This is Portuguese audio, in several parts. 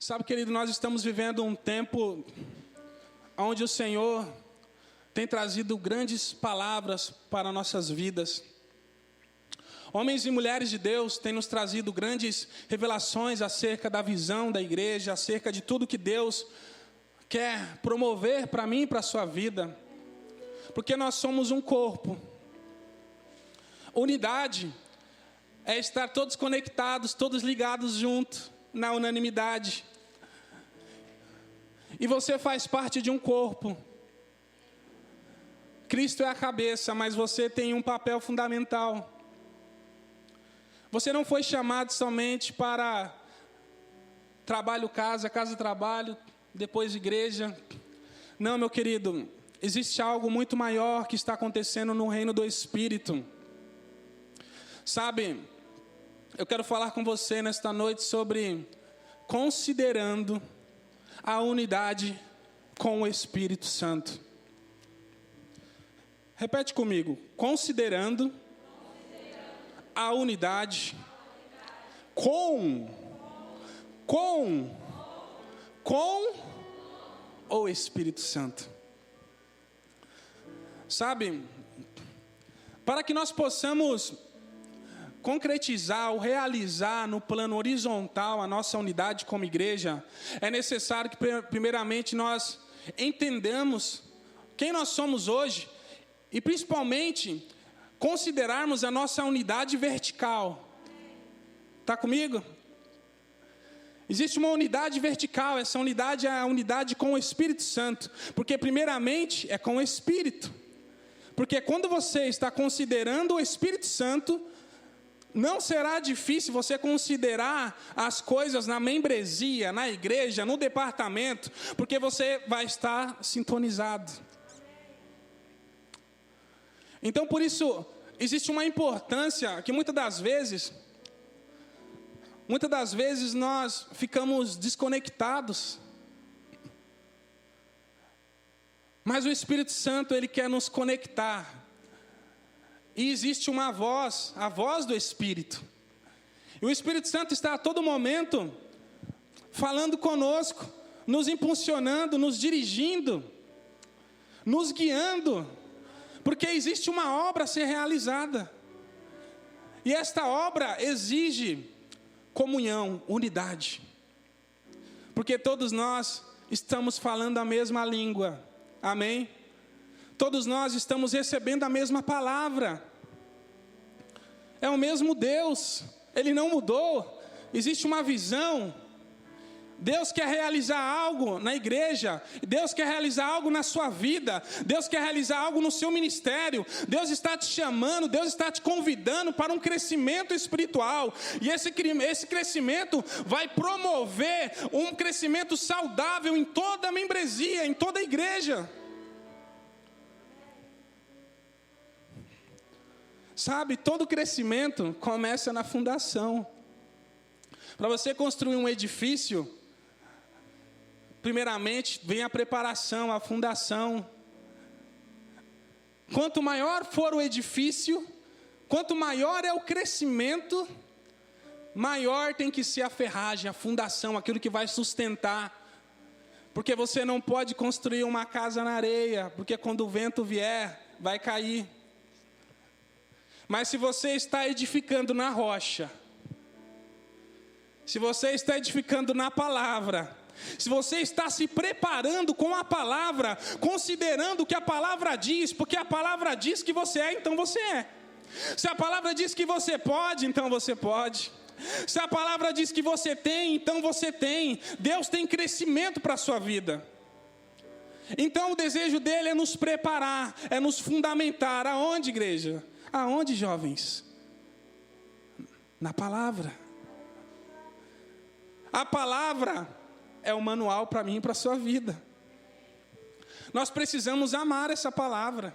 Sabe, querido, nós estamos vivendo um tempo onde o Senhor tem trazido grandes palavras para nossas vidas. Homens e mulheres de Deus têm nos trazido grandes revelações acerca da visão da igreja, acerca de tudo que Deus quer promover para mim e para a sua vida. Porque nós somos um corpo. Unidade é estar todos conectados, todos ligados juntos, na unanimidade. E você faz parte de um corpo. Cristo é a cabeça, mas você tem um papel fundamental. Você não foi chamado somente para trabalho, casa, casa, trabalho, depois igreja. Não, meu querido, existe algo muito maior que está acontecendo no reino do Espírito. Sabe, eu quero falar com você nesta noite sobre considerando a unidade com o Espírito Santo. Repete comigo. Considerando a unidade com o Espírito Santo. Sabe, para que nós possamos concretizar ou realizar no plano horizontal a nossa unidade como igreja, é necessário que primeiramente nós entendamos quem nós somos hoje e principalmente considerarmos a nossa unidade vertical. Está comigo? Existe uma unidade vertical, essa unidade é a unidade com o Espírito Santo, porque primeiramente é com o Espírito. Porque quando você está considerando o Espírito Santo, não será difícil você considerar as coisas na membresia, na igreja, no departamento, porque você vai estar sintonizado. Então, por isso, existe uma importância que muitas das vezes nós ficamos desconectados. Mas o Espírito Santo, ele quer nos conectar. E existe uma voz, a voz do Espírito. E o Espírito Santo está a todo momento falando conosco, nos impulsionando, nos dirigindo, nos guiando, porque existe uma obra a ser realizada. E esta obra exige comunhão, unidade. Porque todos nós estamos falando a mesma língua. Amém? Todos nós estamos recebendo a mesma palavra. É o mesmo Deus. Ele não mudou. Existe uma visão. Deus quer realizar algo na igreja. Deus quer realizar algo na sua vida. Deus quer realizar algo no seu ministério. Deus está te chamando. Deus está te convidando para um crescimento espiritual. E esse crescimento vai promover um crescimento saudável em toda a membresia, em toda a igreja. Sabe, todo crescimento começa na fundação. Para você construir um edifício, primeiramente vem a preparação, a fundação. Quanto maior for o edifício, quanto maior é o crescimento, maior tem que ser a ferragem, a fundação, aquilo que vai sustentar. Porque você não pode construir uma casa na areia, porque quando o vento vier, vai cair. Mas se você está edificando na rocha, se você está edificando na palavra, se você está se preparando com a palavra, considerando o que a palavra diz, porque a palavra diz que você é, então você é. Se a palavra diz que você pode, então você pode. Se a palavra diz que você tem, então você tem. Deus tem crescimento para a sua vida. Então o desejo dele é nos preparar, é nos fundamentar. Aonde, igreja? Aonde, jovens? Na palavra. A palavra é o manual para mim e para a sua vida. Nós precisamos amar essa palavra.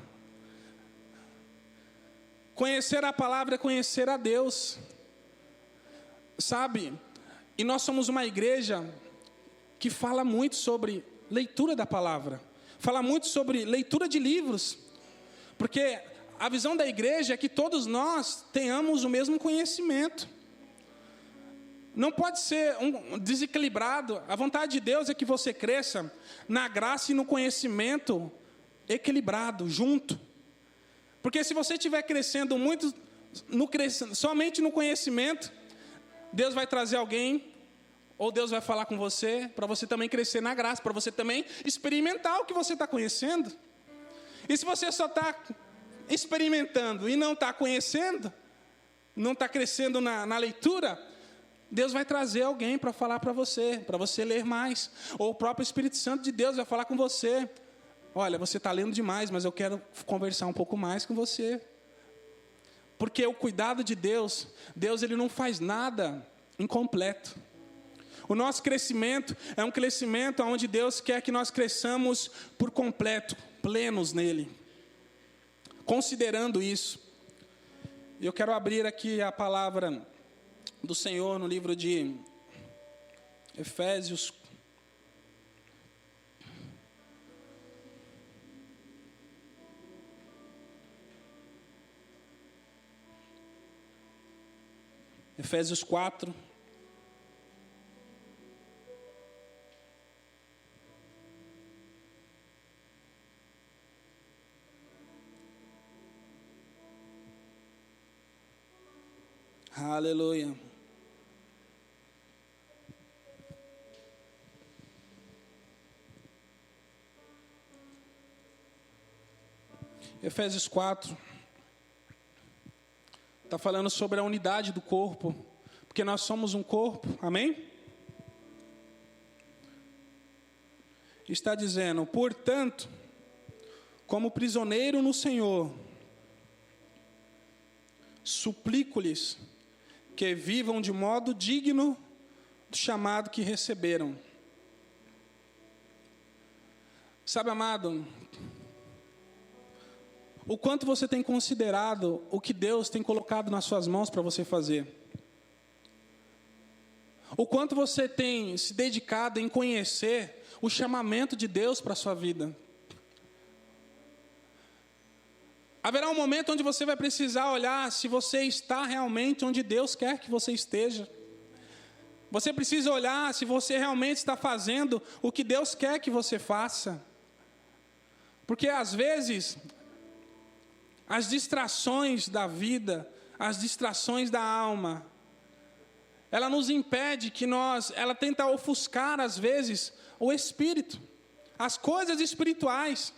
Conhecer a palavra é conhecer a Deus. Sabe? E nós somos uma igreja que fala muito sobre leitura da palavra. Fala muito sobre leitura de livros. Porque a visão da igreja é que todos nós tenhamos o mesmo conhecimento. não pode ser um desequilibrado. A vontade de Deus é que você cresça na graça e no conhecimento equilibrado, junto. Porque se você estiver crescendo muito, somente no conhecimento, Deus vai trazer alguém, ou Deus vai falar com você, para você também crescer na graça, para você também experimentar o que você está conhecendo. E se você só está experimentando e não está conhecendo, não está crescendo na leitura, Deus vai trazer alguém para falar para você ler mais. Ou o próprio Espírito Santo de Deus vai falar com você. Olha, você está lendo demais, mas eu quero conversar um pouco mais com você. Porque o cuidado de Deus, ele não faz nada incompleto. O nosso crescimento é um crescimento onde Deus quer que nós cresçamos por completo, plenos nele. Considerando isso, eu quero abrir aqui a palavra do Senhor no livro de Efésios. Efésios 4. Aleluia. Efésios 4 está falando sobre a unidade do corpo, porque nós somos um corpo, amém? Está dizendo: portanto, como prisioneiro no Senhor, suplico-lhes que vivam de modo digno do chamado que receberam. Sabe, amado, o quanto você tem considerado o que Deus tem colocado nas suas mãos para você fazer? O quanto você tem se dedicado em conhecer o chamamento de Deus para a sua vida? Haverá um momento onde você vai precisar olhar se você está realmente onde Deus quer que você esteja. Você precisa olhar se você realmente está fazendo o que Deus quer que você faça. Porque às vezes, as distrações da vida, as distrações da alma, ela nos impede ela tenta ofuscar às vezes o espírito, as coisas espirituais.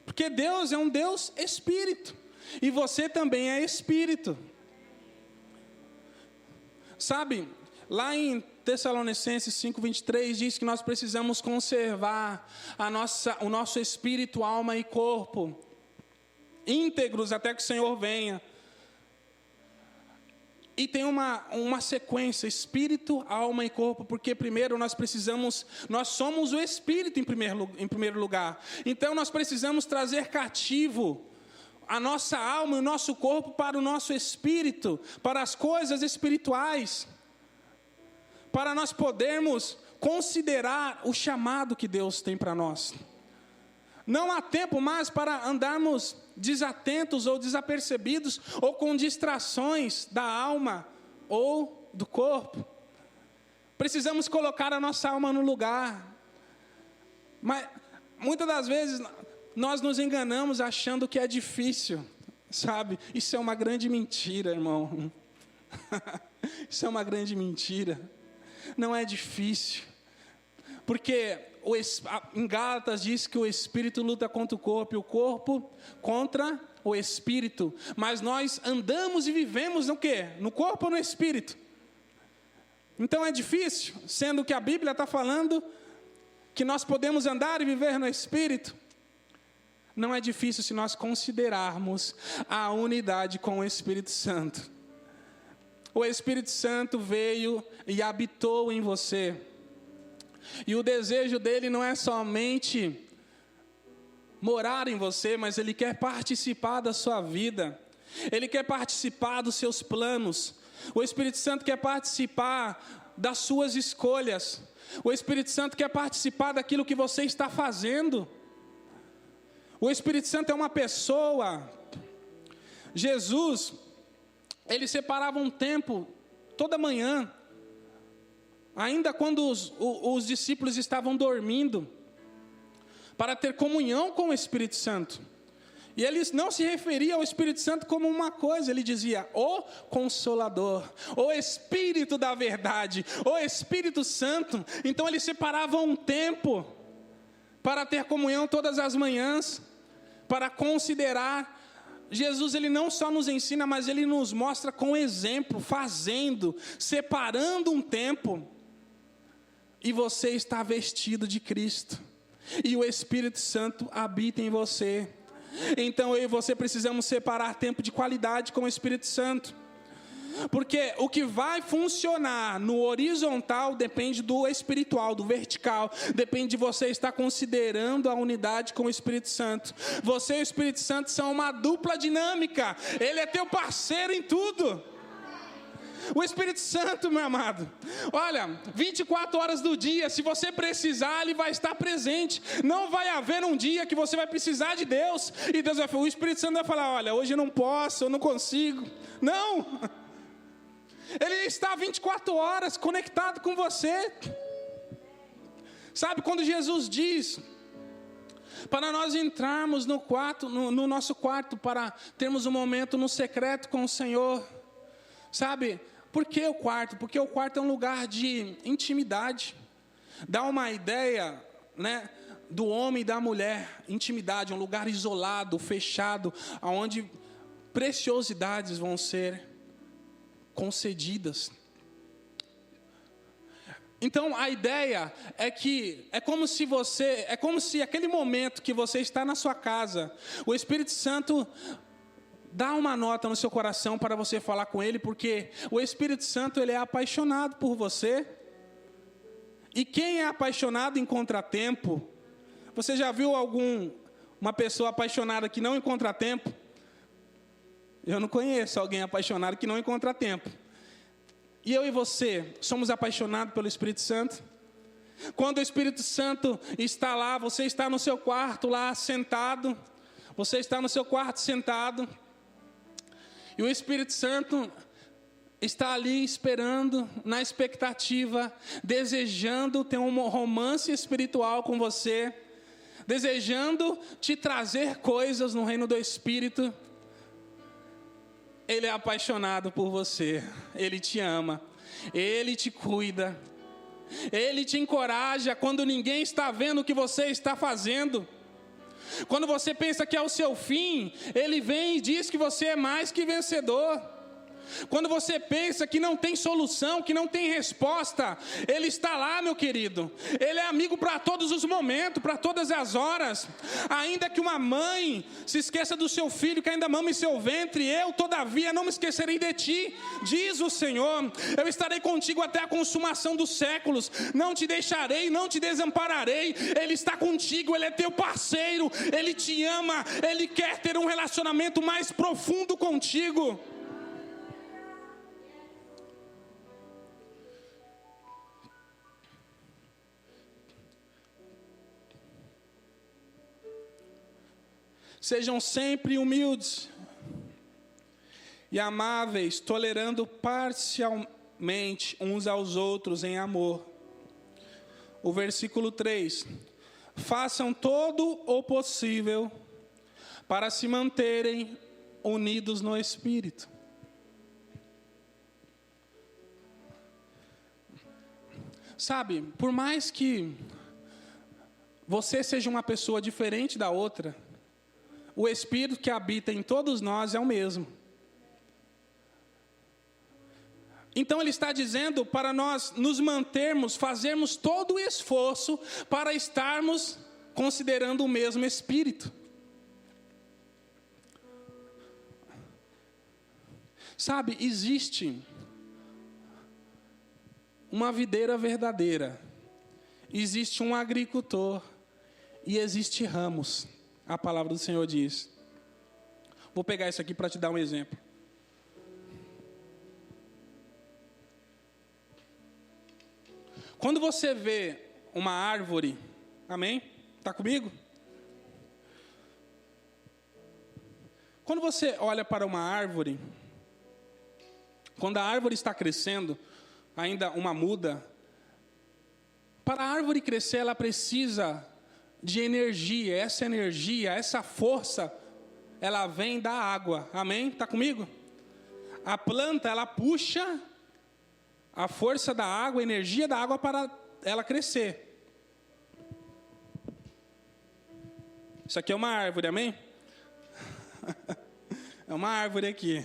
Porque Deus é um Deus espírito. E você também é espírito. Sabe, lá em Tessalonicenses 5:23 diz que nós precisamos conservar o nosso espírito, alma e corpo íntegros até que o Senhor venha. E tem uma sequência: espírito, alma e corpo, porque primeiro nós somos o espírito em primeiro lugar. Então nós precisamos trazer cativo a nossa alma e o nosso corpo para o nosso espírito, para as coisas espirituais, para nós podermos considerar o chamado que Deus tem para nós. Não há tempo mais para andarmos desatentos ou desapercebidos ou com distrações da alma ou do corpo. Precisamos colocar a nossa alma no lugar. Mas muitas das vezes nós nos enganamos achando que é difícil, sabe? Isso é uma grande mentira, irmão. Isso é uma grande mentira. Não é difícil. Porque em Gálatas diz que o espírito luta contra o corpo e o corpo contra o espírito. Mas nós andamos e vivemos no quê? No corpo ou no espírito? Então é difícil, sendo que a Bíblia está falando que nós podemos andar e viver no espírito. Não é difícil se nós considerarmos a unidade com o Espírito Santo. O Espírito Santo veio e habitou em você. E o desejo dele não é somente morar em você, mas ele quer participar da sua vida. Ele quer participar dos seus planos. O Espírito Santo quer participar das suas escolhas. O Espírito Santo quer participar daquilo que você está fazendo. O Espírito Santo é uma pessoa. Jesus, ele separava um tempo toda manhã ainda quando os discípulos estavam dormindo, para ter comunhão com o Espírito Santo. E ele não se referia ao Espírito Santo como uma coisa, ele dizia, o Consolador, o Espírito da verdade, o Espírito Santo. Então ele separava um tempo para ter comunhão todas as manhãs, para considerar. Jesus, ele não só nos ensina, mas ele nos mostra com exemplo, fazendo, separando um tempo. E você está vestido de Cristo, e o Espírito Santo habita em você. Então eu e você precisamos separar tempo de qualidade com o Espírito Santo, porque o que vai funcionar no horizontal depende do espiritual, do vertical, depende de você estar considerando a unidade com o Espírito Santo. Você e o Espírito Santo são uma dupla dinâmica, ele é teu parceiro em tudo. O Espírito Santo, meu amado, olha, 24 horas do dia, se você precisar, ele vai estar presente. Não vai haver um dia que você vai precisar de Deus, e Deus vai falar, o Espírito Santo vai falar, olha, hoje eu não posso, eu não consigo. Não, ele está 24 horas conectado com você. Sabe, quando Jesus diz para nós entrarmos no quarto, no nosso quarto, para termos um momento no secreto com o Senhor, sabe, por que o quarto? Porque o quarto é um lugar de intimidade. Dá uma ideia, né, do homem e da mulher. Intimidade, um lugar isolado, fechado, onde preciosidades vão ser concedidas. Então a ideia é que é como se aquele momento que você está na sua casa, o Espírito Santo dá uma nota no seu coração para você falar com ele, porque o Espírito Santo, ele é apaixonado por você. E quem é apaixonado encontra tempo. Você já viu uma pessoa apaixonada que não encontra tempo? Eu não conheço alguém apaixonado que não encontra tempo. E eu e você somos apaixonados pelo Espírito Santo? Quando o Espírito Santo está lá, você está no seu quarto lá sentado, você está no seu quarto sentado, e o Espírito Santo está ali esperando, na expectativa, desejando ter um romance espiritual com você, desejando te trazer coisas no reino do Espírito. Ele é apaixonado por você, ele te ama, ele te cuida, ele te encoraja quando ninguém está vendo o que você está fazendo. Quando você pensa que é o seu fim, ele vem e diz que você é mais que vencedor. Quando você pensa que não tem solução, que não tem resposta, ele está lá, meu querido. Ele é amigo para todos os momentos, para todas as horas. Ainda que uma mãe se esqueça do seu filho que ainda mama em seu ventre, eu, todavia, não me esquecerei de ti, diz o Senhor. Eu estarei contigo até a consumação dos séculos. Não te deixarei, não te desampararei. Ele está contigo, ele é teu parceiro, ele te ama, ele quer ter um relacionamento mais profundo contigo. Sejam sempre humildes e amáveis, tolerando parcialmente uns aos outros em amor. O versículo 3. Façam todo o possível para se manterem unidos no Espírito. Sabe, por mais que você seja uma pessoa diferente da outra, o Espírito que habita em todos nós é o mesmo. Então ele está dizendo para nós nos mantermos, fazermos todo o esforço para estarmos considerando o mesmo Espírito. Sabe, existe uma videira verdadeira, existe um agricultor e existe ramos. A palavra do Senhor diz. Vou pegar isso aqui para te dar um exemplo. Quando você vê uma árvore, amém? Está comigo? Quando você olha para uma árvore, quando a árvore está crescendo, ainda uma muda, Para a árvore crescer, ela precisa de energia. Essa energia, essa força, ela vem da água. Amém? Está comigo? A planta, ela puxa a força da água, a energia da água para ela crescer. Isso aqui é uma árvore, amém? É uma árvore aqui.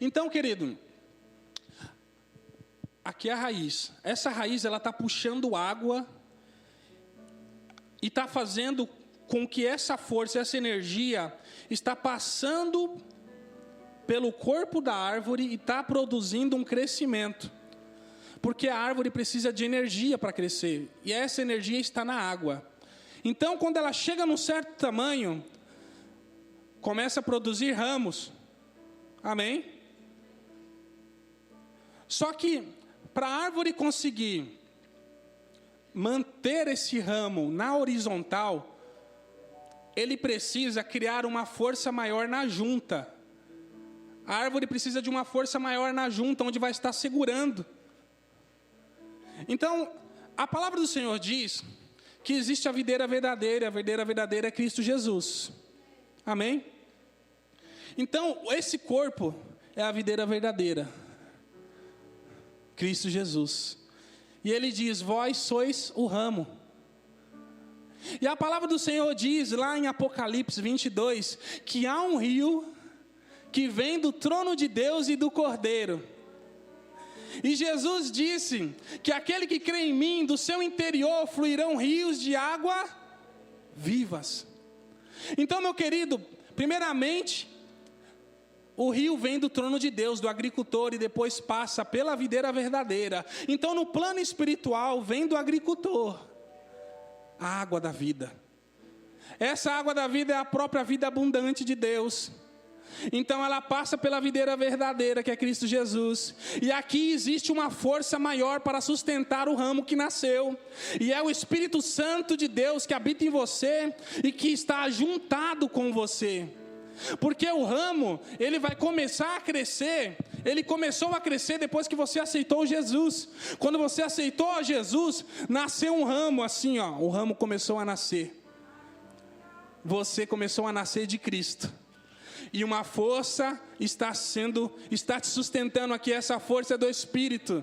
Então, querido, aqui é a raiz. Essa raiz, ela está puxando água e está fazendo com que essa força, essa energia, está passando pelo corpo da árvore e está produzindo um crescimento. Porque a árvore precisa de energia para crescer. E essa energia está na água. Então, quando ela chega num certo tamanho, começa a produzir ramos. Amém? Só que, para a árvore conseguir manter esse ramo na horizontal, ele precisa criar uma força maior na junta. A árvore precisa de uma força maior na junta, onde vai estar segurando. Então, a palavra do Senhor diz que existe a videira verdadeira, e a videira verdadeira é Cristo Jesus. Amém? Então, esse corpo é a videira verdadeira, Cristo Jesus. E ele diz, vós sois o ramo. E a palavra do Senhor diz, lá em Apocalipse 22, que há um rio que vem do trono de Deus e do Cordeiro. E Jesus disse que aquele que crê em mim, do seu interior fluirão rios de água vivas. Então, meu querido, primeiramente, o rio vem do trono de Deus, do agricultor, e depois passa pela videira verdadeira. Então, no plano espiritual, vem do agricultor a água da vida. Essa água da vida é a própria vida abundante de Deus. Então ela passa pela videira verdadeira, que é Cristo Jesus. E aqui existe uma força maior para sustentar o ramo que nasceu. E é o Espírito Santo de Deus que habita em você e que está juntado com você. Porque o ramo, ele vai começar a crescer. Ele começou a crescer depois que você aceitou Jesus. Quando você aceitou a Jesus, nasceu um ramo assim, ó. O ramo começou a nascer. Você começou a nascer de Cristo. E uma força está te sustentando aqui, essa força é do Espírito.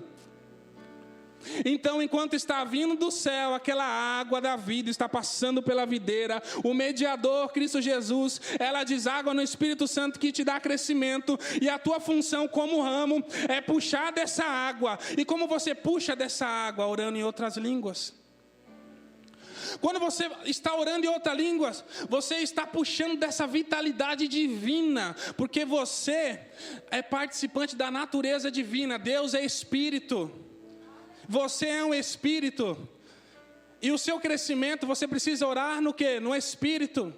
Então, enquanto está vindo do céu, aquela água da vida está passando pela videira, o mediador, Cristo Jesus, ela deságua no Espírito Santo que te dá crescimento, e a tua função como ramo é puxar dessa água. E como você puxa dessa água? Orando em outras línguas. Quando você está orando em outras línguas, você está puxando dessa vitalidade divina, porque você é participante da natureza divina. Deus é Espírito, você é um Espírito, e o seu crescimento, você precisa orar no quê? No Espírito.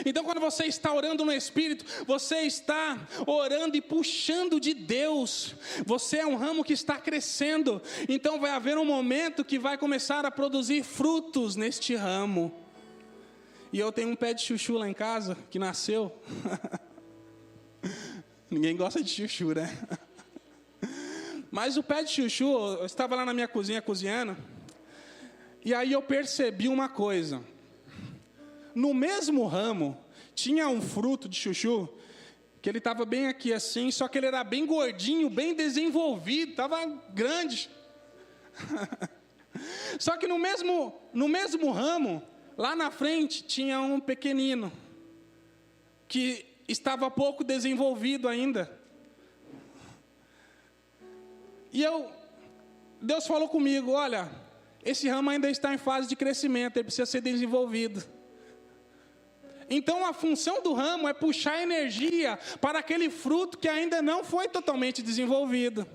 Então, quando você está orando no Espírito, você está orando e puxando de Deus. Você é um ramo que está crescendo. Então, vai haver um momento que vai começar a produzir frutos neste ramo. E eu tenho um pé de chuchu lá em casa, que nasceu. Ninguém gosta de chuchu, né? Mas o pé de chuchu, eu estava lá na minha cozinha cozinhando, e aí eu percebi uma coisa. No mesmo ramo, tinha um fruto de chuchu, que ele estava bem aqui assim, só que ele era bem gordinho, bem desenvolvido, estava grande. Só que no mesmo ramo, lá na frente, tinha um pequenino, que estava pouco desenvolvido ainda. E Deus falou comigo, olha, esse ramo ainda está em fase de crescimento, ele precisa ser desenvolvido. Então a função do ramo é puxar energia para aquele fruto que ainda não foi totalmente desenvolvido.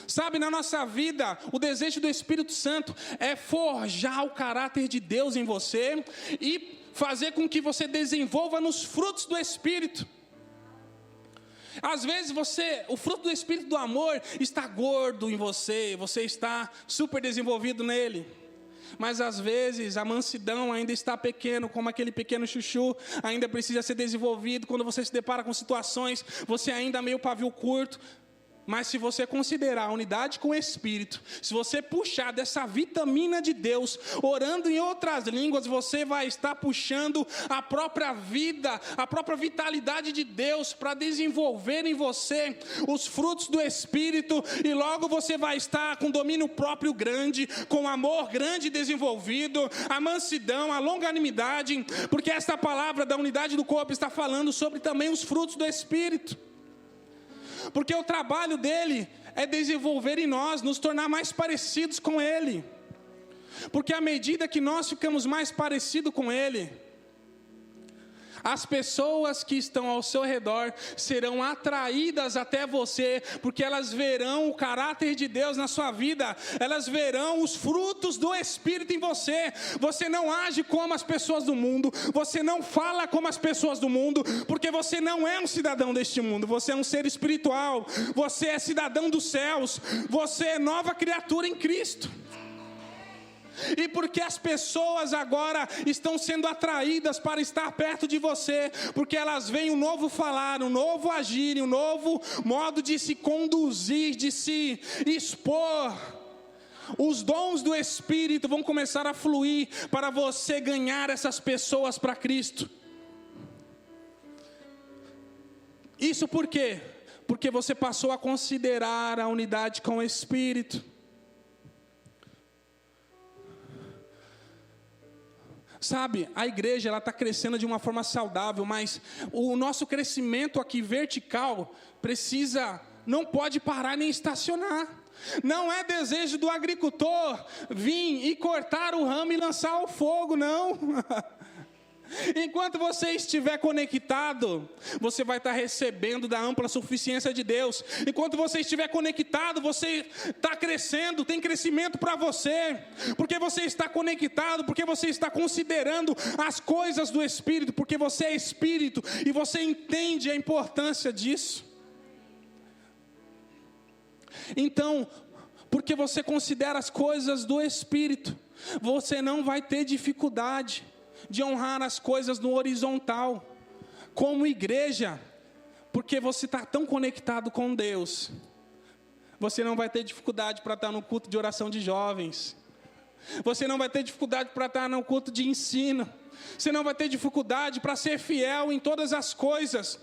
Sabe, na nossa vida, o desejo do Espírito Santo é forjar o caráter de Deus em você e fazer com que você desenvolva nos frutos do Espírito. Às vezes o fruto do Espírito do amor está gordo em você, você está super desenvolvido nele. Mas às vezes a mansidão ainda está pequeno, como aquele pequeno chuchu, ainda precisa ser desenvolvido. Quando você se depara com situações, você ainda meio pavio curto. Mas se você considerar a unidade com o Espírito, se você puxar dessa vitamina de Deus, orando em outras línguas, você vai estar puxando a própria vida, a própria vitalidade de Deus para desenvolver em você os frutos do Espírito, e logo você vai estar com domínio próprio grande, com amor grande desenvolvido, a mansidão, a longanimidade, porque esta palavra da unidade do corpo está falando sobre também os frutos do Espírito. Porque o trabalho dele é desenvolver em nós, nos tornar mais parecidos com ele. Porque à medida que nós ficamos mais parecidos com ele, as pessoas que estão ao seu redor serão atraídas até você, porque elas verão o caráter de Deus na sua vida, elas verão os frutos do Espírito em você. Você não age como as pessoas do mundo, você não fala como as pessoas do mundo, porque você não é um cidadão deste mundo, você é um ser espiritual, você é cidadão dos céus, você é nova criatura em Cristo. E porque as pessoas agora estão sendo atraídas para estar perto de você, porque elas veem um novo falar, um novo agir, um novo modo de se conduzir, de se expor. Os dons do Espírito vão começar a fluir para você ganhar essas pessoas para Cristo. Isso por quê? Porque você passou a considerar a unidade com o Espírito. Sabe, a igreja ela está crescendo de uma forma saudável, mas o nosso crescimento aqui vertical não pode parar nem estacionar. Não é desejo do agricultor vir e cortar o ramo e lançar ao fogo, não. Enquanto você estiver conectado, você vai estar recebendo da ampla suficiência de Deus. Enquanto você estiver conectado, você está crescendo, tem crescimento para você. Porque você está conectado, porque você está considerando as coisas do Espírito, porque você é Espírito e você entende a importância disso. Então, porque você considera as coisas do Espírito, você não vai ter dificuldade de honrar as coisas no horizontal, como igreja, porque você está tão conectado com Deus, você não vai ter dificuldade para estar no culto de oração de jovens, você não vai ter dificuldade para estar no culto de ensino, você não vai ter dificuldade para ser fiel em todas as coisas.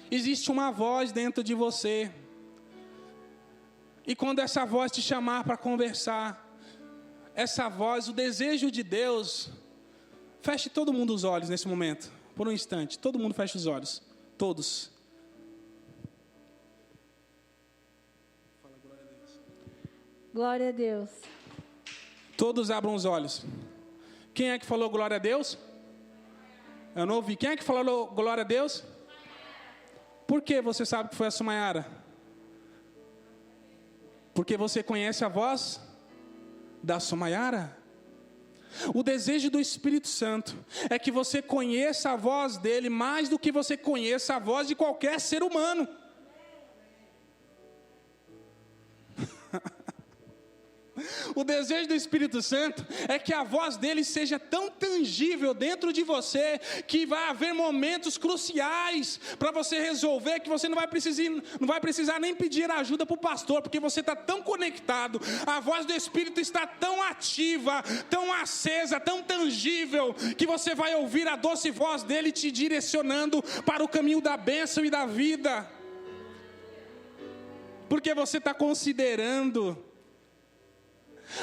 Existe uma voz dentro de você, e quando essa voz te chamar para conversar, essa voz, o desejo de Deus, feche todo mundo os olhos nesse momento, por um instante, todo mundo fecha os olhos, todos. Fala, glória a Deus. Glória a Deus. Todos abram os olhos. Quem é que falou glória a Deus? Eu não ouvi. Quem é que falou glória a Deus? Por que você sabe que foi a Sumayara? Porque você conhece a voz da Sumayara? O desejo do Espírito Santo é que você conheça a voz dele mais do que você conheça a voz de qualquer ser humano. O desejo do Espírito Santo é que a voz dele seja tão tangível dentro de você, que vai haver momentos cruciais para você resolver, que você não vai precisar nem pedir ajuda para o pastor, porque você está tão conectado, a voz do Espírito está tão ativa, tão acesa, tão tangível, que você vai ouvir a doce voz dele te direcionando para o caminho da bênção e da vida, porque você está considerando.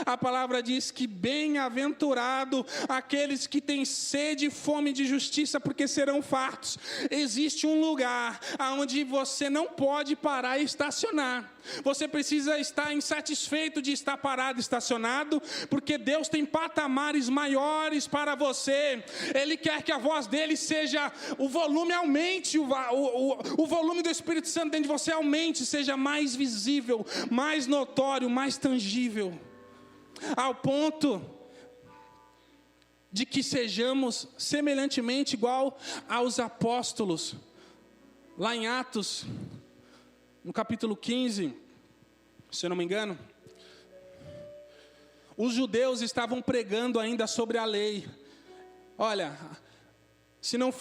A palavra diz que bem-aventurado aqueles que têm sede e fome de justiça, porque serão fartos. Existe um lugar onde você não pode parar e estacionar. Você precisa estar insatisfeito de estar parado, estacionado, porque Deus tem patamares maiores para você. Ele quer que a voz dele seja, o volume aumente, o volume do Espírito Santo dentro de você aumente, seja mais visível, mais notório, mais tangível, ao ponto de que sejamos semelhantemente igual aos apóstolos. Lá em Atos, no capítulo 15, se eu não me engano, os judeus estavam pregando ainda sobre a lei. Olha, se não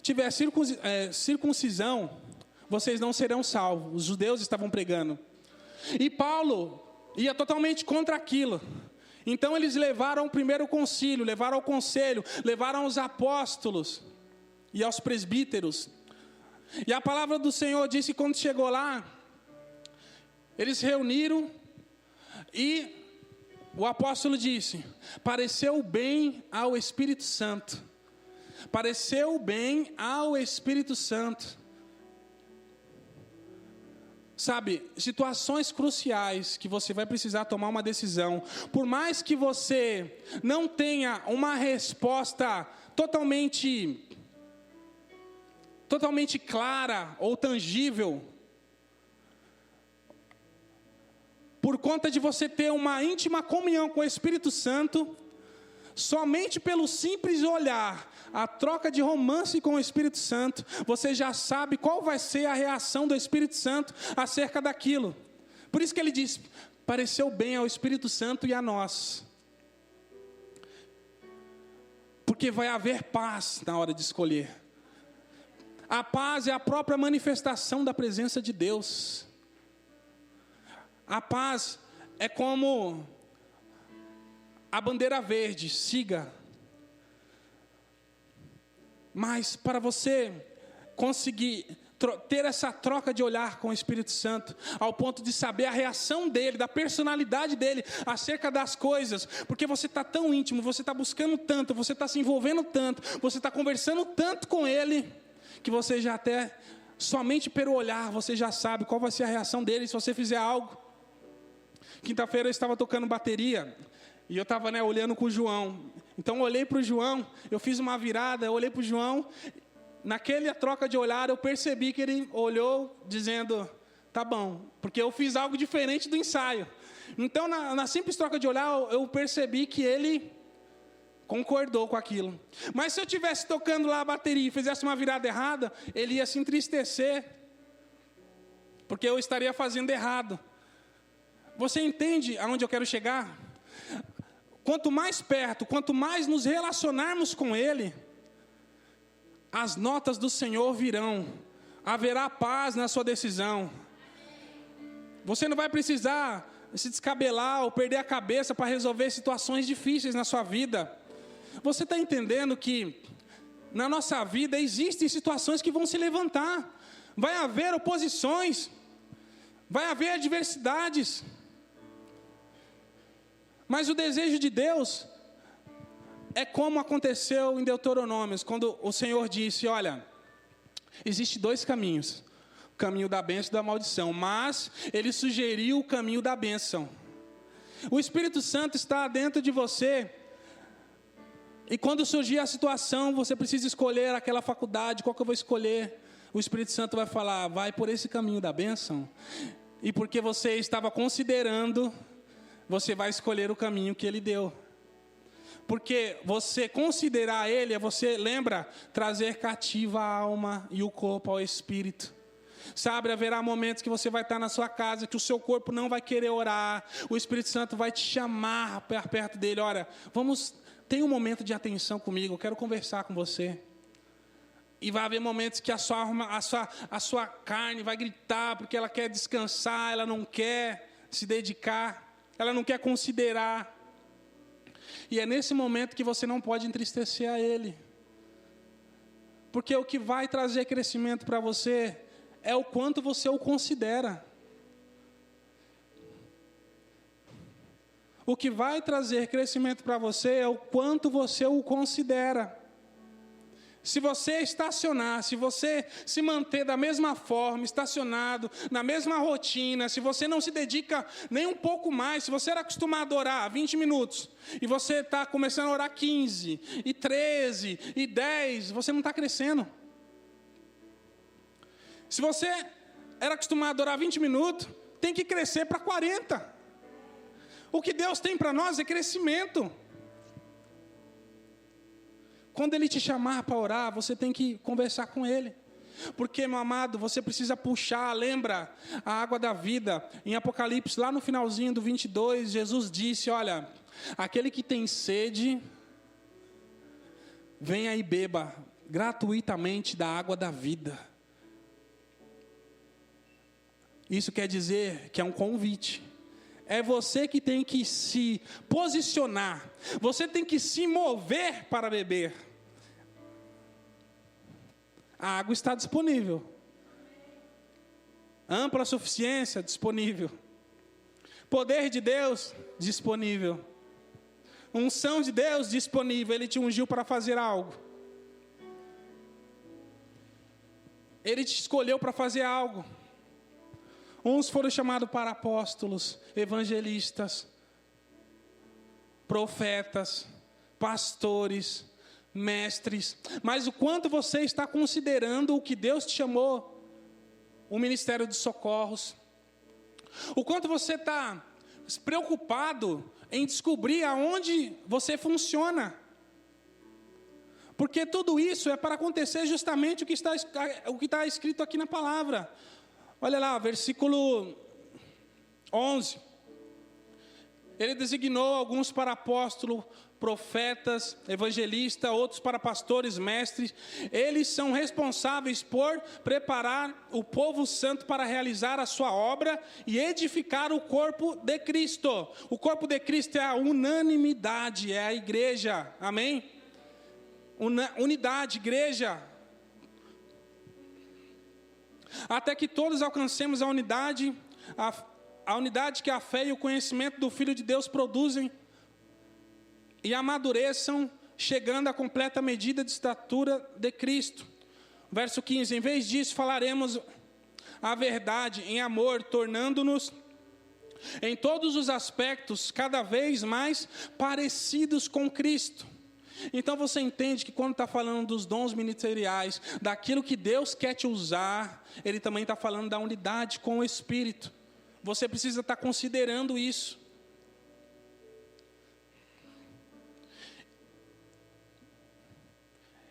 tiver circuncisão, vocês não serão salvos. Os judeus estavam pregando. E Paulo ia totalmente contra aquilo. Então eles levaram o primeiro concílio, levaram ao conselho, levaram aos apóstolos e aos presbíteros. E a palavra do Senhor disse que quando chegou lá, eles reuniram e o apóstolo disse: pareceu bem ao Espírito Santo. Pareceu bem ao Espírito Santo. Sabe, situações cruciais que você vai precisar tomar uma decisão. Por mais que você não tenha uma resposta totalmente clara ou tangível, por conta de você ter uma íntima comunhão com o Espírito Santo, somente pelo simples olhar, a troca de romance com o Espírito Santo, você já sabe qual vai ser a reação do Espírito Santo acerca daquilo. Por isso que ele diz: pareceu bem ao Espírito Santo e a nós. Porque vai haver paz na hora de escolher. A paz é a própria manifestação da presença de Deus. A paz é como a bandeira verde: siga. Mas para você conseguir ter essa troca de olhar com o Espírito Santo, ao ponto de saber a reação dele, da personalidade dele, acerca das coisas, porque você está tão íntimo, você está buscando tanto, você está se envolvendo tanto, você está conversando tanto com ele, que você já até, somente pelo olhar, você já sabe qual vai ser a reação dele, se você fizer algo. Quinta-feira eu estava tocando bateria, e eu estava olhando com o João. Então eu olhei para o João, eu fiz uma virada, eu olhei para o João. Naquela troca de olhar, eu percebi que ele olhou dizendo: tá bom, porque eu fiz algo diferente do ensaio. Então na simples troca de olhar, eu percebi que ele concordou com aquilo. Mas se eu estivesse tocando lá a bateria e fizesse uma virada errada, ele ia se entristecer, porque eu estaria fazendo errado. Você entende aonde eu quero chegar? Quanto mais perto, quanto mais nos relacionarmos com Ele, as notas do Senhor virão. Haverá paz na sua decisão. Você não vai precisar se descabelar ou perder a cabeça para resolver situações difíceis na sua vida. Você está entendendo que na nossa vida existem situações que vão se levantar. Vai haver oposições. Vai haver adversidades. Mas o desejo de Deus é como aconteceu em Deuteronômio, quando o Senhor disse: olha, existem dois caminhos, o caminho da bênção e da maldição, mas Ele sugeriu o caminho da bênção. O Espírito Santo está dentro de você, e quando surgir a situação, você precisa escolher aquela faculdade, qual que eu vou escolher? O Espírito Santo vai falar: vai por esse caminho da bênção, e porque você estava considerando, você vai escolher o caminho que Ele deu. Porque você considerar Ele, você lembra, trazer cativa a alma e o corpo ao Espírito. Sabe, haverá momentos que você vai estar na sua casa, que o seu corpo não vai querer orar. O Espírito Santo vai te chamar para perto dele: olha, tem um momento de atenção comigo, eu quero conversar com você. E vai haver momentos que a sua carne vai gritar, porque ela quer descansar, ela não quer se dedicar. Ela não quer considerar. E é nesse momento que você não pode entristecer a Ele. Porque o que vai trazer crescimento para você é o quanto você o considera. O que vai trazer crescimento para você é o quanto você o considera. Se você estacionar, se você se manter da mesma forma, estacionado, na mesma rotina, se você não se dedica nem um pouco mais, se você era acostumado a orar 20 minutos, e você está começando a orar 15, e 13, e 10, você não está crescendo. Se você era acostumado a orar 20 minutos, tem que crescer para 40. O que Deus tem para nós é crescimento. Quando Ele te chamar para orar, você tem que conversar com Ele. Porque, meu amado, você precisa puxar, lembra, a água da vida. Em Apocalipse, lá no finalzinho do 22, Jesus disse: olha, aquele que tem sede, venha e beba. gratuitamente da água da vida. Isso quer dizer que é um convite. É você que tem que se posicionar. Você tem que se mover para beber. A água está disponível. Ampla suficiência, disponível. Poder de Deus, disponível. Unção de Deus, disponível. Ele te ungiu para fazer algo. Ele te escolheu para fazer algo. Uns foram chamados para apóstolos, evangelistas, profetas, pastores, mestres. Mas o quanto você está considerando o que Deus te chamou, o ministério de socorros? O quanto você está preocupado em descobrir aonde você funciona? Porque tudo isso é para acontecer justamente o que está escrito aqui na palavra. Olha lá, versículo 11. Ele designou alguns para apóstolos, profetas, evangelistas, outros para pastores, mestres. Eles são responsáveis por preparar o povo santo para realizar a sua obra e edificar o corpo de Cristo. O corpo de Cristo é a unanimidade, é a igreja. Amém? Unidade, igreja. Até que todos alcancemos a unidade que a fé e o conhecimento do Filho de Deus produzem e amadureçam, chegando à completa medida de estatura de Cristo. Verso 15, em vez disso falaremos a verdade em amor, tornando-nos em todos os aspectos cada vez mais parecidos com Cristo. Então você entende que quando está falando dos dons ministeriais, daquilo que Deus quer te usar, Ele também está falando da unidade com o Espírito. Você precisa estar considerando isso.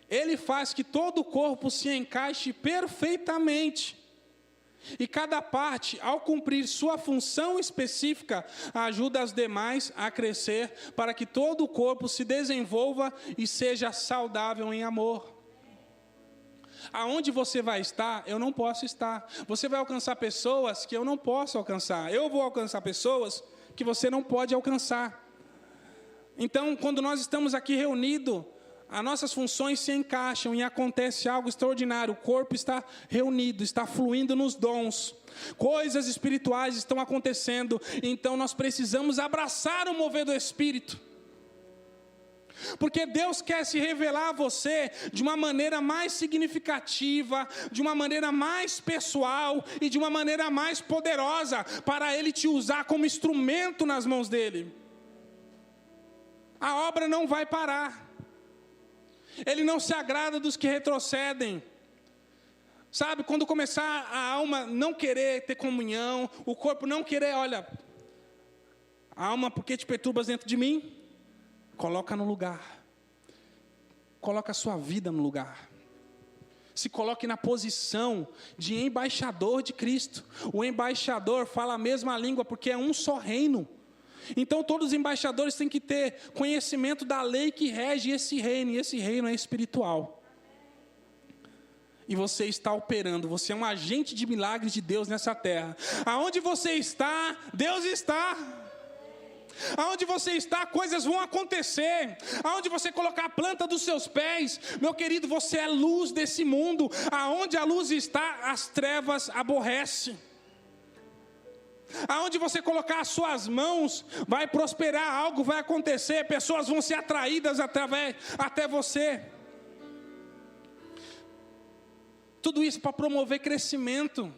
Ele faz que todo o corpo se encaixe perfeitamente. E cada parte, ao cumprir sua função específica, ajuda as demais a crescer para que todo o corpo se desenvolva e seja saudável em amor. Aonde você vai estar, eu não posso estar. Você vai alcançar pessoas que eu não posso alcançar. Eu vou alcançar pessoas que você não pode alcançar. Então, quando nós estamos aqui reunidos, as nossas funções se encaixam e acontece algo extraordinário. O corpo está reunido, está fluindo nos dons. Coisas espirituais estão acontecendo. Então nós precisamos abraçar o mover do Espírito. Porque Deus quer se revelar a você de uma maneira mais significativa, de uma maneira mais pessoal e de uma maneira mais poderosa, para Ele te usar como instrumento nas mãos dEle. A obra não vai parar. Ele não se agrada dos que retrocedem. Sabe, quando começar a alma não querer ter comunhão, o corpo não querer, olha, a alma, por que te perturbas dentro de mim? Coloca no lugar. Coloca a sua vida no lugar. Se coloque na posição de embaixador de Cristo. O embaixador fala a mesma língua porque é um só reino. Então todos os embaixadores têm que ter conhecimento da lei que rege esse reino, e esse reino é espiritual. E você está operando, você é um agente de milagres de Deus nessa terra. Aonde você está, Deus está. Aonde você está, coisas vão acontecer. Aonde você colocar a planta dos seus pés, meu querido, você é luz desse mundo. Aonde a luz está, as trevas aborrecem. Aonde você colocar as suas mãos, vai prosperar, algo vai acontecer, pessoas vão ser atraídas até você. Tudo isso para promover crescimento.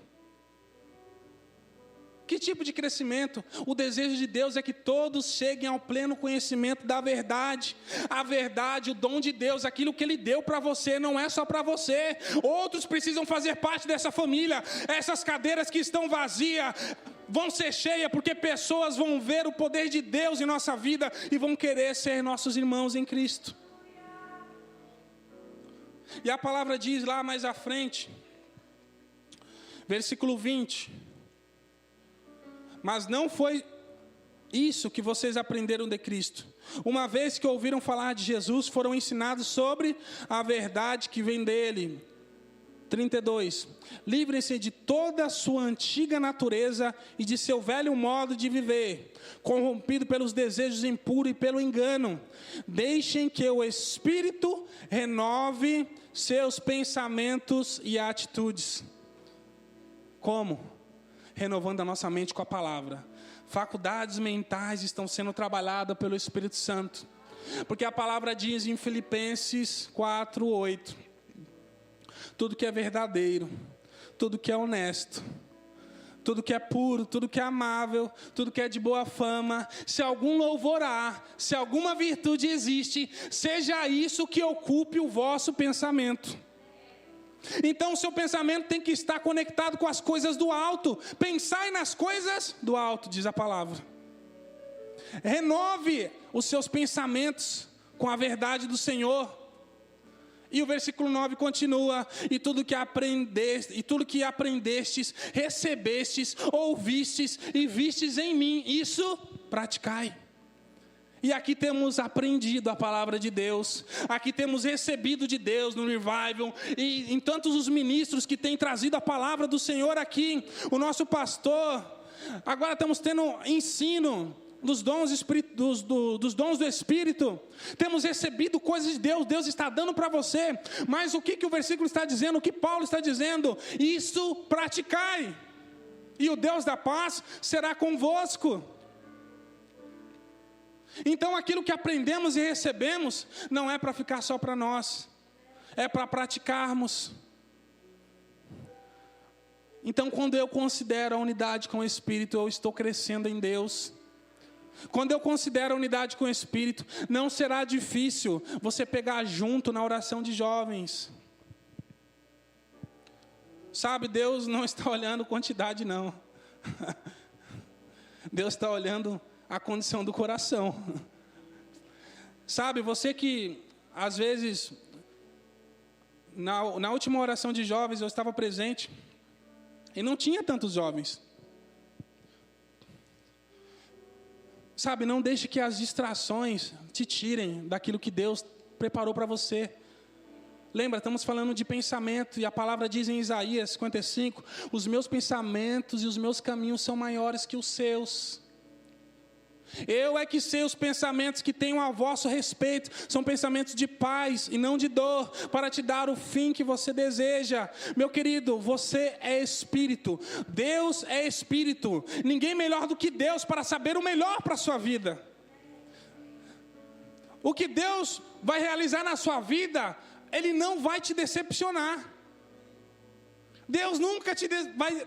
Que tipo de crescimento? O desejo de Deus é que todos cheguem ao pleno conhecimento da verdade. A verdade, o dom de Deus, aquilo que Ele deu para você, não é só para você. Outros precisam fazer parte dessa família. Essas cadeiras que estão vazias vão ser cheias, porque pessoas vão ver o poder de Deus em nossa vida e vão querer ser nossos irmãos em Cristo. E a palavra diz lá mais à frente, versículo 20: mas não foi isso que vocês aprenderam de Cristo. Uma vez que ouviram falar de Jesus, foram ensinados sobre a verdade que vem dele. 32. Livrem-se de toda a sua antiga natureza e de seu velho modo de viver, corrompido pelos desejos impuros e pelo engano. Deixem que o Espírito renove seus pensamentos e atitudes. Como? Renovando a nossa mente com a palavra. Faculdades mentais estão sendo trabalhadas pelo Espírito Santo. Porque a palavra diz em Filipenses 4:8. Tudo que é verdadeiro, tudo que é honesto, tudo que é puro, tudo que é amável, tudo que é de boa fama, se algum louvor há, se alguma virtude existe, seja isso que ocupe o vosso pensamento. Então o seu pensamento tem que estar conectado com as coisas do alto. Pensai nas coisas do alto, diz a palavra. Renove os seus pensamentos com a verdade do Senhor. E o versículo 9 continua: e tudo que aprendestes, recebestes, ouvistes e vistes em mim, isso praticai. E aqui temos aprendido a palavra de Deus, aqui temos recebido de Deus no Revival, e em tantos os ministros que têm trazido a palavra do Senhor aqui, o nosso pastor, agora estamos tendo ensino dos dons do Espírito, temos recebido coisas de Deus, Deus está dando para você, mas o que o versículo está dizendo, o que Paulo está dizendo? Isso praticai, e o Deus da paz será convosco. Então aquilo que aprendemos e recebemos, não é para ficar só para nós, é para praticarmos. Então quando eu considero a unidade com o Espírito, eu estou crescendo em Deus. Quando eu considero a unidade com o Espírito, não será difícil você pegar junto na oração de jovens. Sabe, Deus não está olhando quantidade, não. Deus está olhando a condição do coração. Sabe, você que, às vezes, na última oração de jovens, eu estava presente, e não tinha tantos jovens. Sabe, não deixe que as distrações te tirem daquilo que Deus preparou para você. Lembra, estamos falando de pensamento, e a palavra diz em Isaías 55, os meus pensamentos e os meus caminhos são maiores que os seus. Eu é que sei os pensamentos que tenho a vosso respeito, são pensamentos de paz e não de dor, para te dar o fim que você deseja. Meu querido, você é Espírito, Deus é Espírito, ninguém melhor do que Deus para saber o melhor para a sua vida. O que Deus vai realizar na sua vida, Ele não vai te decepcionar. Deus nunca vai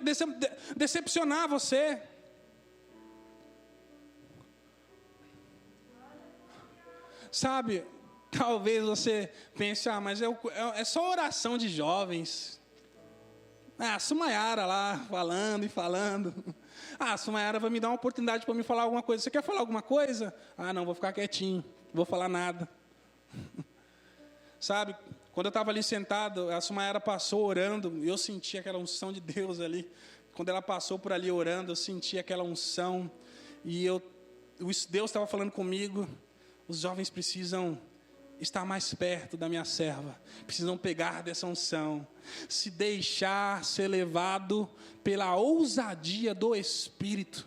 decepcionar você. Sabe, talvez você pense, mas é só oração de jovens. A Sumayara lá, falando e falando. A Sumayara vai me dar uma oportunidade para me falar alguma coisa. Você quer falar alguma coisa? Não, vou ficar quietinho, não vou falar nada. Sabe, quando eu estava ali sentado, a Sumayara passou orando, e eu senti aquela unção de Deus ali. Quando ela passou por ali orando, eu senti aquela unção, e Deus estava falando comigo. Os jovens precisam estar mais perto da minha serva, precisam pegar dessa unção, se deixar ser levado pela ousadia do Espírito,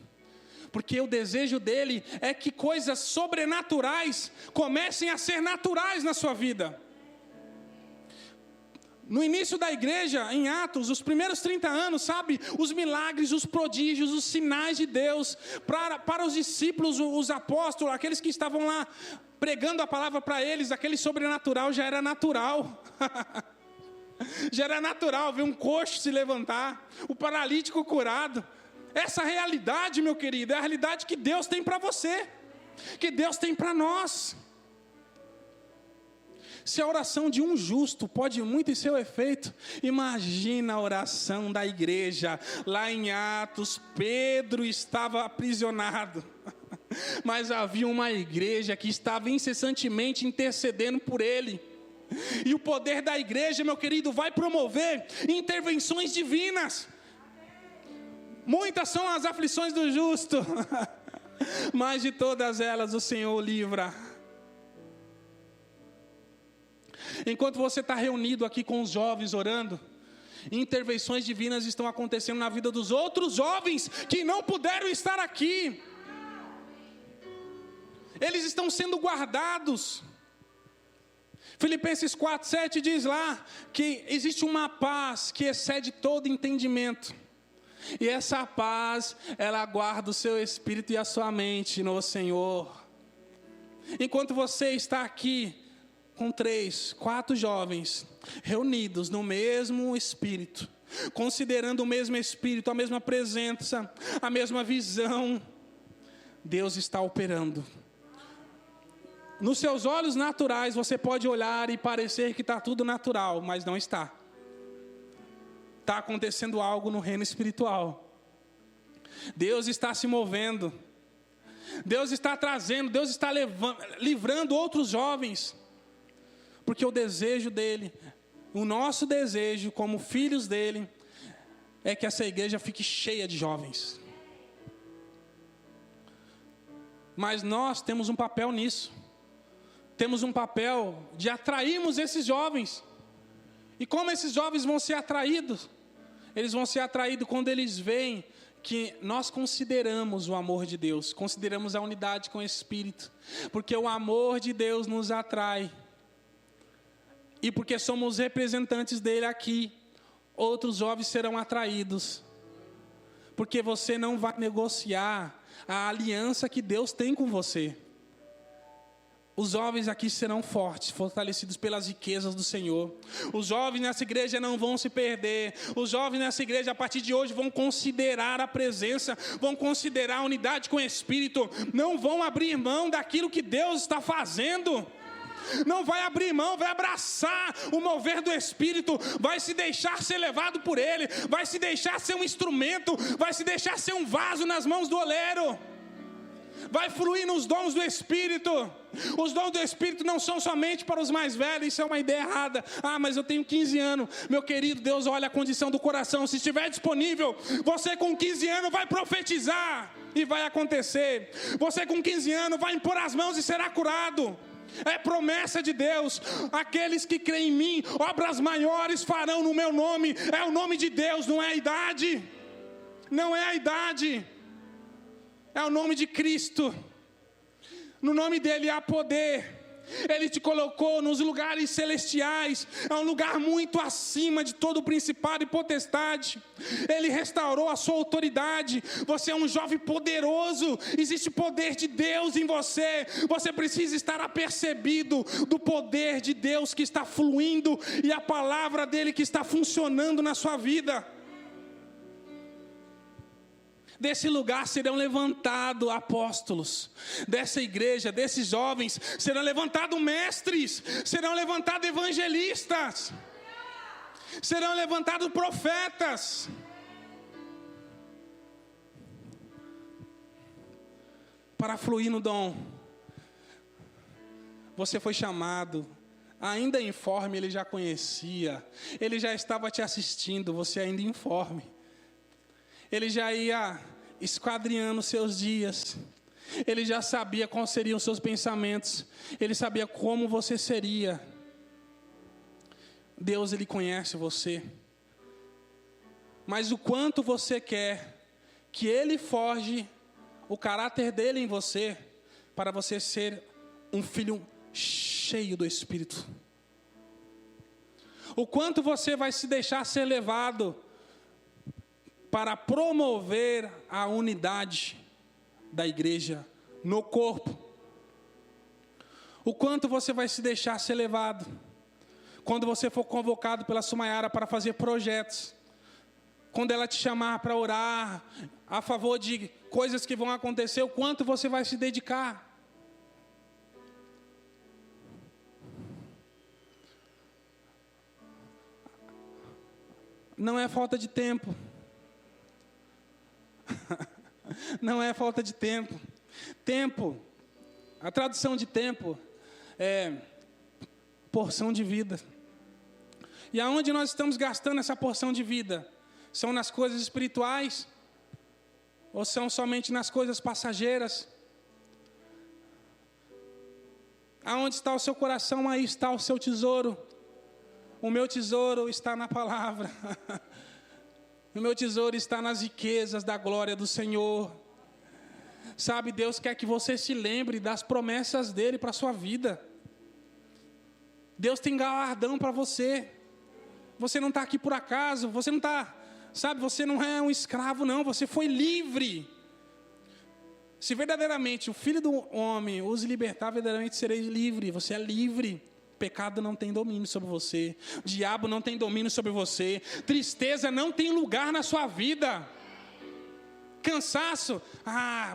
porque o desejo dele é que coisas sobrenaturais comecem a ser naturais na sua vida. No início da igreja, em Atos, os primeiros 30 anos, sabe, os milagres, os prodígios, os sinais de Deus, para os discípulos, os apóstolos, aqueles que estavam lá pregando a palavra para eles, aquele sobrenatural já era natural. Já era natural ver um coxo se levantar, o paralítico curado. Essa realidade, meu querido, é a realidade que Deus tem para você, que Deus tem para nós. Se a oração de um justo pode muito em seu efeito, imagina a oração da igreja. Lá em Atos, Pedro estava aprisionado, mas havia uma igreja que estava incessantemente intercedendo por ele. E o poder da igreja, meu querido, vai promover intervenções divinas. Muitas são as aflições do justo, mas de todas elas o Senhor livra. Enquanto você está reunido aqui com os jovens orando, intervenções divinas estão acontecendo na vida dos outros jovens que não puderam estar aqui. Eles estão sendo guardados. Filipenses 4:7 diz lá que existe uma paz que excede todo entendimento. E essa paz, ela guarda o seu espírito e a sua mente no Senhor. Enquanto você está aqui com 3, 4 jovens reunidos no mesmo espírito, considerando o mesmo espírito, a mesma presença, a mesma visão, Deus está operando. Nos seus olhos naturais, você pode olhar e parecer que está tudo natural, mas não está. Está acontecendo algo no reino espiritual. Deus está se movendo. Deus está trazendo, Deus está livrando outros jovens. Porque o desejo dele, o nosso desejo como filhos dele, é que essa igreja fique cheia de jovens. Mas nós temos um papel nisso. Temos um papel de atrairmos esses jovens. E como esses jovens vão ser atraídos? Eles vão ser atraídos quando eles veem que nós consideramos o amor de Deus, consideramos a unidade com o Espírito, porque o amor de Deus nos atrai. E porque somos representantes dele aqui, outros jovens serão atraídos. Porque você não vai negociar a aliança que Deus tem com você. Os jovens aqui serão fortes, fortalecidos pelas riquezas do Senhor. Os jovens nessa igreja não vão se perder. Os jovens nessa igreja, a partir de hoje, vão considerar a presença, vão considerar a unidade com o Espírito. Não vão abrir mão daquilo que Deus está fazendo. Não vai abrir mão, vai abraçar o mover do Espírito, vai se deixar ser levado por Ele, vai se deixar ser um instrumento, vai se deixar ser um vaso nas mãos do oleiro. Vai fluir nos dons do Espírito. Os dons do Espírito não são somente para os mais velhos. Isso é uma ideia errada. Mas eu tenho 15 anos. Meu querido, Deus olha a condição do coração. Se estiver disponível, você com 15 anos vai profetizar e vai acontecer. Você com 15 anos vai impor as mãos e será curado. É promessa de Deus. Aqueles que creem em mim, obras maiores farão no meu nome. É o nome de Deus, não é a idade. Não é a idade. É o nome de Cristo. No nome dele há poder. Ele te colocou nos lugares celestiais. É um lugar muito acima de todo principado e potestade. Ele restaurou a sua autoridade. Você é um jovem poderoso. Existe poder de Deus em você. Você precisa estar apercebido do poder de Deus que está fluindo e a palavra dele que está funcionando na sua vida. Desse lugar serão levantados apóstolos. Dessa igreja, desses jovens, serão levantados mestres. Serão levantados evangelistas. Serão levantados profetas. Para fluir no dom. Você foi chamado. Ainda informe, ele já conhecia. Ele já estava te assistindo, você ainda informe. Ele já ia esquadrinhando os seus dias. Ele já sabia quais seriam os seus pensamentos. Ele sabia como você seria. Deus, ele conhece você. Mas o quanto você quer que ele forge o caráter dele em você, para você ser um filho cheio do Espírito. O quanto você vai se deixar ser levado para promover a unidade da igreja no corpo. O quanto você vai se deixar ser levado quando você for convocado pela Sumayara para fazer projetos. Quando ela te chamar para orar a favor de coisas que vão acontecer, o quanto você vai se dedicar. Não é falta de tempo. Não é falta de tempo. Tempo, a tradução de tempo é porção de vida. E aonde nós estamos gastando essa porção de vida? São nas coisas espirituais? Ou são somente nas coisas passageiras? Aonde está o seu coração, aí está o seu tesouro. O meu tesouro está na palavra. O meu tesouro está nas riquezas da glória do Senhor. Sabe, Deus quer que você se lembre das promessas dEle para a sua vida. Deus tem galardão para você. Você não está aqui por acaso, você não está, sabe, você não é um escravo não, você foi livre. Se verdadeiramente o Filho do Homem os libertar, verdadeiramente sereis livre. Você é livre. Pecado não tem domínio sobre você. O diabo não tem domínio sobre você. Tristeza não tem lugar na sua vida. Cansaço,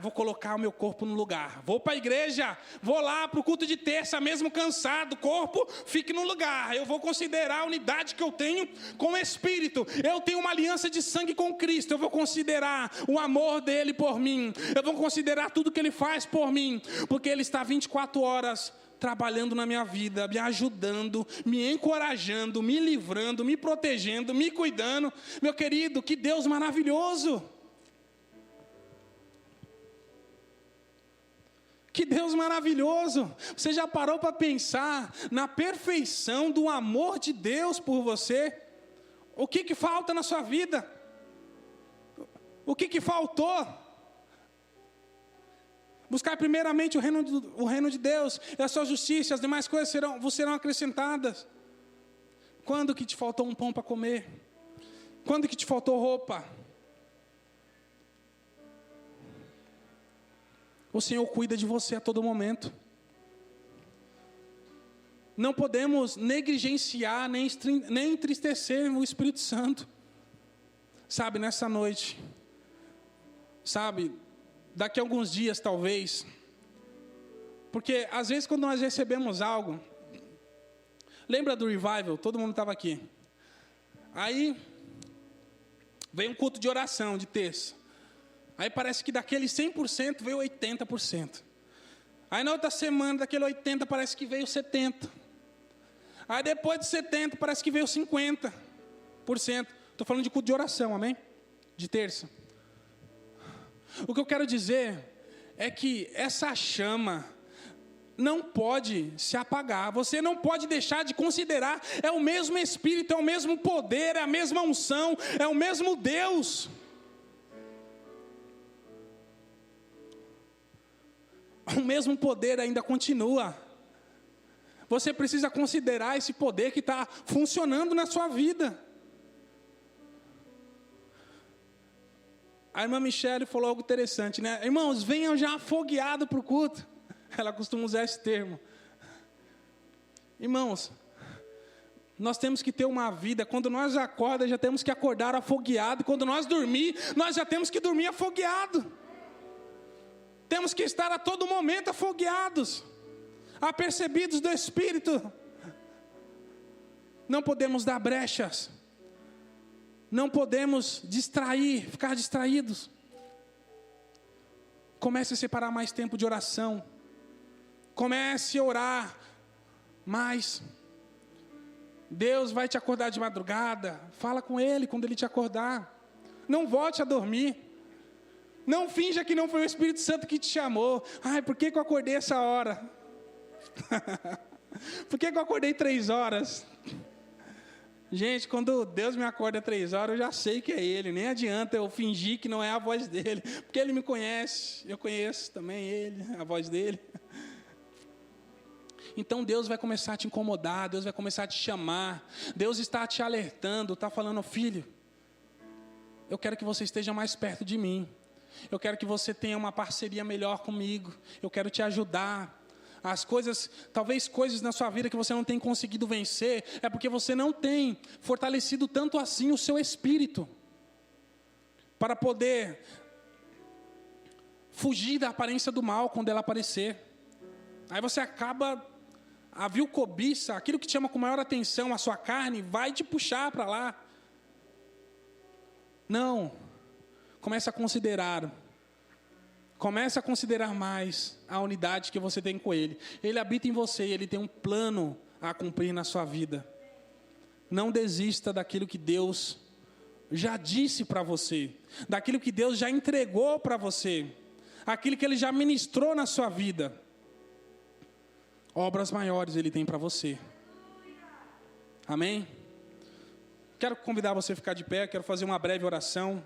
vou colocar o meu corpo no lugar. Vou para a igreja, vou lá para o culto de terça, mesmo cansado, o corpo fique no lugar. Eu vou considerar a unidade que eu tenho com o Espírito. Eu tenho uma aliança de sangue com Cristo. Eu vou considerar o amor dele por mim. Eu vou considerar tudo que ele faz por mim, porque ele está 24 horas trabalhando na minha vida, me ajudando, me encorajando, me livrando, me protegendo, me cuidando. Meu querido, que Deus maravilhoso! Que Deus maravilhoso! Você já parou para pensar na perfeição do amor de Deus por você? O que falta na sua vida? O que faltou? Buscar primeiramente o reino de Deus e a sua justiça, as demais coisas serão acrescentadas. Quando que te faltou um pão para comer? Quando que te faltou roupa? O Senhor cuida de você a todo momento. Não podemos negligenciar, nem entristecer o Espírito Santo. Sabe, nessa noite, sabe, daqui a alguns dias talvez, porque às vezes quando nós recebemos algo, lembra do revival? Todo mundo estava aqui. Aí, veio um culto de oração, de terça. Aí parece que daquele 100% veio 80%. Aí na outra semana, daquele 80% parece que veio 70%. Aí depois de 70% parece que veio 50%. Estou falando de culto de oração, amém? De terça. O que eu quero dizer é que essa chama não pode se apagar. Você não pode deixar de considerar. É o mesmo Espírito, é o mesmo poder, é a mesma unção, é o mesmo Deus. O mesmo poder ainda continua. Você precisa considerar esse poder que está funcionando na sua vida. A irmã Michele falou algo interessante, né? Irmãos, venham já afogueados para o culto. Ela costuma usar esse termo. Irmãos, nós temos que ter uma vida, quando nós acordamos, já temos que acordar afogueado. E quando nós dormir, nós já temos que dormir afogueado. Temos que estar a todo momento afogueados, apercebidos do Espírito. Não podemos dar brechas. Não podemos ficar distraídos. Comece a separar mais tempo de oração. Comece a orar mais. Deus vai te acordar de madrugada. Fala com Ele quando Ele te acordar. Não volte a dormir. Não finja que não foi o Espírito Santo que te chamou. Ai, por que eu acordei essa hora? Por que eu acordei 3 horas? Gente, quando Deus me acorda 3 horas, eu já sei que é Ele. Nem adianta eu fingir que não é a voz dEle. Porque Ele me conhece. Eu conheço também Ele, a voz dEle. Então Deus vai começar a te incomodar. Deus vai começar a te chamar. Deus está te alertando. Está falando, filho, eu quero que você esteja mais perto de mim. Eu quero que você tenha uma parceria melhor comigo. Eu quero te ajudar. As coisas, talvez coisas na sua vida que você não tem conseguido vencer, é porque você não tem fortalecido tanto assim o seu espírito, para poder fugir da aparência do mal quando ela aparecer. Aí você acaba, a vil cobiça, aquilo que te chama com maior atenção, a sua carne, vai te puxar para lá. Não. Comece a considerar mais a unidade que você tem com Ele. Ele habita em você e Ele tem um plano a cumprir na sua vida. Não desista daquilo que Deus já disse para você, daquilo que Deus já entregou para você, aquilo que Ele já ministrou na sua vida. Obras maiores Ele tem para você. Amém? Quero convidar você a ficar de pé, quero fazer uma breve oração.